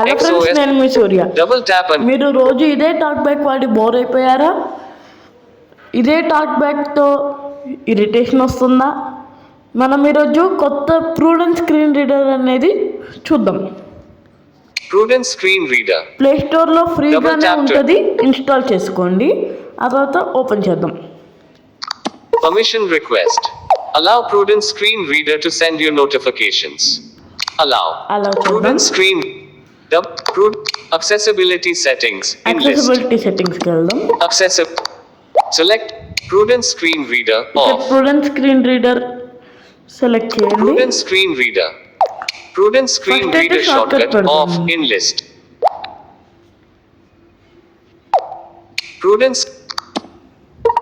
Hello friends, నేను మీ సూర్య. Double tap మీరు రోజు ఇదే టాక్ బ్యాక్ వాడి బోర్ అయిపోయారా? ఇదే టాక్ బ్యాక్తో ఇరిటేషన్ వస్తుందా? మనం ఈరోజు కొత్త ప్రూడెన్స్ స్క్రీన్ రీడర్ అనేది చూద్దాం. ప్రూడెన్స్ స్క్రీన్ రీడర్ ప్లే స్టోర్లో ఫ్రీగానే ఉంటుంది, ఇన్స్టాల్ చేసుకోండి. ఆ తర్వాత ఓపెన్ చేద్దాం. Permission request. Allow Prudence Screen Reader to send you notifications. Allow Prudence Screen Accessibility Settings. Accessibility settings కి వెళ్దాం. Select Prudence Screen Reader off. Prudence Screen Reader select చేయండి. Prudence Screen Reader. Prudence Screen Reader shortcut off in list. Prudence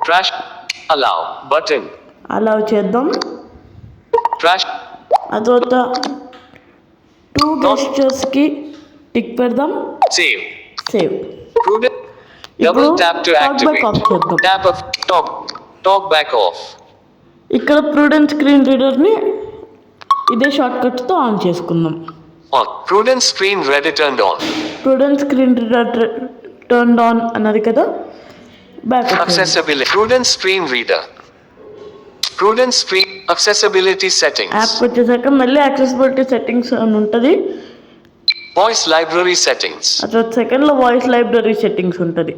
Trash Allow button. అలా చేద్దాం. Trash ఆ తర్వాత 2 gestures కి tick పెడదాం. Save. Prudence double tap to activate. Tap of talk back off. ఇక్కడ Prudence screen రీడర్ని ఇదే షార్ట్ కట్తో ఆన్ చేసుకుందాం. Prudence Screen Reader turned on. Prudence screen reader turned on అన్నది కదా. Back Accessibility. Prudence Screen Reader. Prudence Screen Accessibility Settings. App వచ్చేసాక మళ్ళీ accessibility settings అని ఉంటుంది. Voice Library Settings. ఆ తర్వాత సెకండ్లో వాయిస్ లైబ్రరీ సెట్టింగ్స్ ఉంటుంది.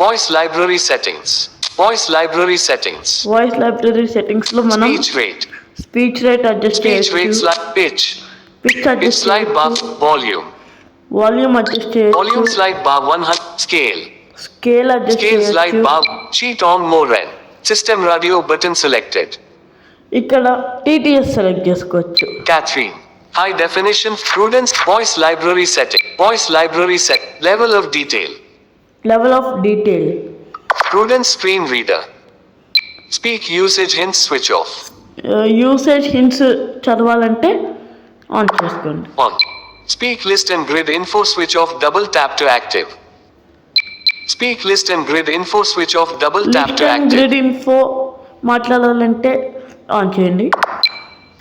Voice Library Settings. Voice Library Settings. Voice library సెట్టింగ్స్లో మనం స్పీచ్ రేట్ అడ్జస్ట్ చేయొచ్చు. Pitch slide bar volume. Volume adjust చేయొచ్చు. Volume slide bar 100 scale. Scale adjust Scale slide చేయొచ్చు. bar sheet on more end. System radio button selected. ఇక్కడ TTS select చేసుకోవచ్చు. Catherine. High definition Prudence voice library setting. Voice library set. Level of detail. Level of detail. Prudence Screen Reader. Speak usage hints switch off. Usage hints చదవాలంటే on చేసుకోండి. On. Speak list and grid info switch off double tap to active. Speak list and grid info switch off double tap to active. Grid info మాట్లాడాలంటే on చేయండి.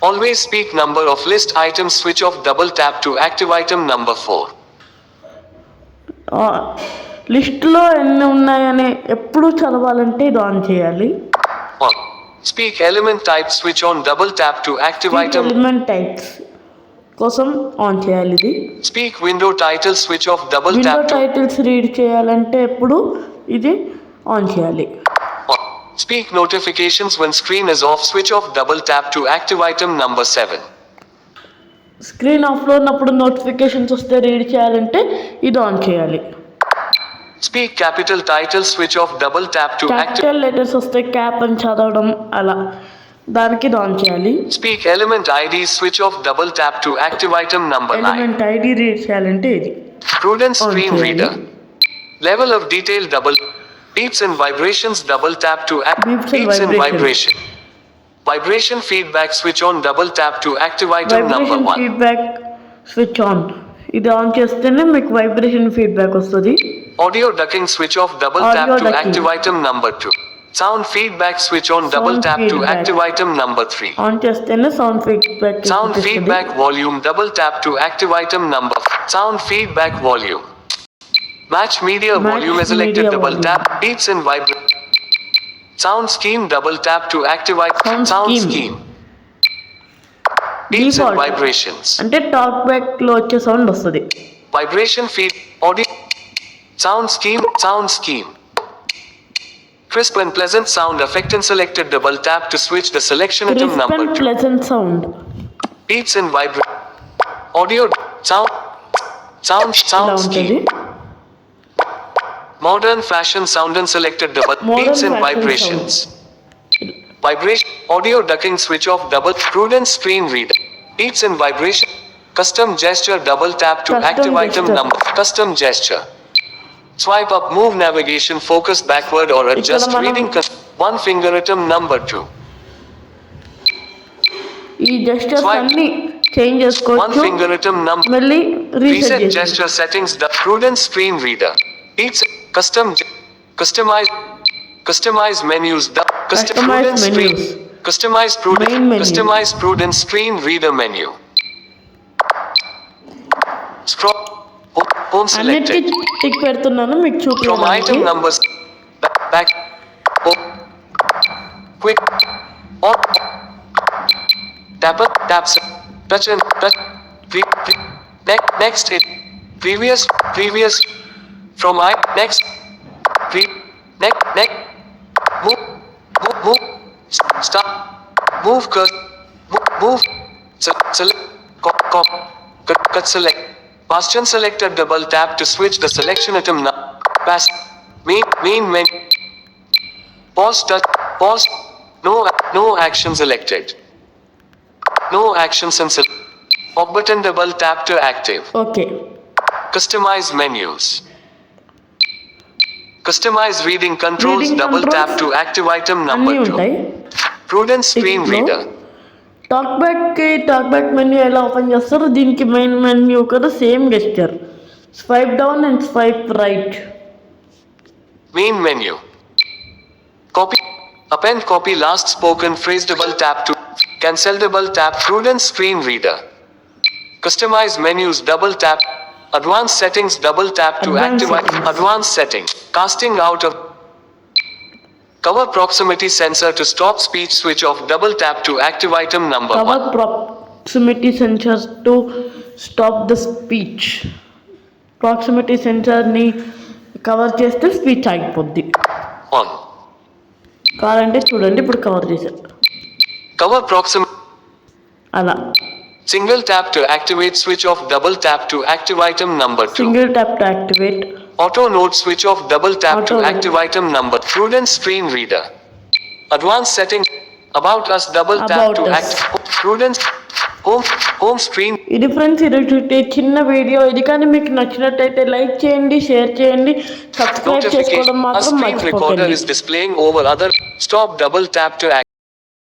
Always speak number of list items switch off double tap to active item number 4. లిస్ట్లో ఎన్ని ఉన్నాయని ఎప్పుడు చదవాలంటే ఇది on చేయాలి. On. Speak element type switch on double tap to active item. Element types కోసం ఆన్ చేయాలి ఇది. Speak window title switch off double window tap to. Titles read చేయాలంటే ఎప్పుడు ఇది ఆన్ చేయాలి. On. Speak notifications when screen is off switch off double tap to active item number 7. Screen ఆఫ్లో ఉన్నప్పుడు notifications వస్తే రీడ్ చేయాలంటే ఇది ఆన్ చేయాలి. Speak capital title switch off double tap to active. Capital letters వస్తే cap అని చదవడం అలా దానికి ఇది ఆన్ చేయాలి. Speak element ID switch off double tap to active item number 9. Element ID read చేయాలంటే ఇది. Prudence On Screen చేయాలి. Reader. Level of detail double. Beeps and vibrations double tap to Beeps and beeps and vibration. Vibration feedback switch on double tap to active item number vibration 1. Feedback switch on. ఇది on చేస్తేనే మీకు vibration feedback వస్తుంది. Audio ducking switch off double Audio tap to ducking. active item number 2. Sound feedback switch on double Sound tap to feedback. active item number 3. On చేస్తేనే sound feedback. Sound feedback volume double tap to active item number. Sound feedback volume. Match media volume is selected media double volume. tap. Beeps and vibration. Sound scheme double tap to active item. Sound scheme. scheme. Beeps and Default. vibrations. అంటే talk back లో వచ్చే sound వస్తుంది. Vibration feed. Audio. Sound scheme. Crisp and pleasant sound effect and selected double tap to switch the selection item crisp number and 2. Pleasant sound. Beeps and vibration. Audio. Sound ఇలా ఉంటుంది. scheme. Modern fashion sound and selected double. Modern Beeps and fashion vibrations. Vibration. Audio ducking switch off double. Prudence Screen Reader. Beeps and vibration. Custom gesture double tap to Custom active item gesture. number. Custom gesture. Swipe up, move navigation, focus backward or adjust మనం reading. One finger item number 2. ఈ gestures Swipe. అన్ని change One చేసుకోవచ్చు. finger item number. మళ్ళీ reset Reset చేసి gesture settings. The Prudence Screen Reader. Beeps. Customize menus. The Customize Prudence Screen. menus. Main menu. Customize Prudence Screen Reader menu. Scroll. Home అన్నిటికీ selected. Tick పెడుతున్నాను మీకు From చూపించడానికి. item numbers. Back. Oh. Quick. On. Tap. Touch and touch. Next hit. Previous. From next. Next. Move. Stop. Move cursor. Move. Select. Cut select. Question selector double tap to switch the selection item now. Pass. Main menu. Pause touch. Pause. No action selected. No actions and select. Up button double tap to active. Okay. Customize menus. Customize reading controls. Reading Double controls tap to active item అన్నీ number 2. ఉంటాయి. Prudence screen Tick reader. Talk back menu ఎలా open చేస్తారో దీనికి main menu కూడా same gesture. Swipe down and swipe right. Main menu. Copy. Append copy last spoken phrase. Double tap to cancel. Double tap. Prudence screen reader. Customize menus. Double tap. Advanced settings. Double tap to Advanced activate. settings. Advanced settings. Casting out of. Cover proximity sensor to stop speech. Switch off. Double tap to active item number 1. Cover proximity sensors to stop the speech. Proximity సెన్సర్ని cover చేస్తే speech ఆగిపోద్ది. 1. కావాలంటే చూడండి ఇప్పుడు cover చేశారు Cover proximity. అలా. Single tap to activate. Switch off. Double tap to active item number 2. Single tap to activate. Auto note switch off. Double tap Auto to note. active item number. Prudence screen reader. Advanced setting. About us. Double tap About to us. active. Prudence. Home screen. ఇది friends ఈరోజు చిన్న video. ఇది కానీ మీకు నచ్చినట్టయితే like చేయండి, share చేయండి, subscribe Notification. చేసుకోవడం A మాత్రం screen recorder మర్చిపోకండి. is displaying over other. Stop. Double tap to active.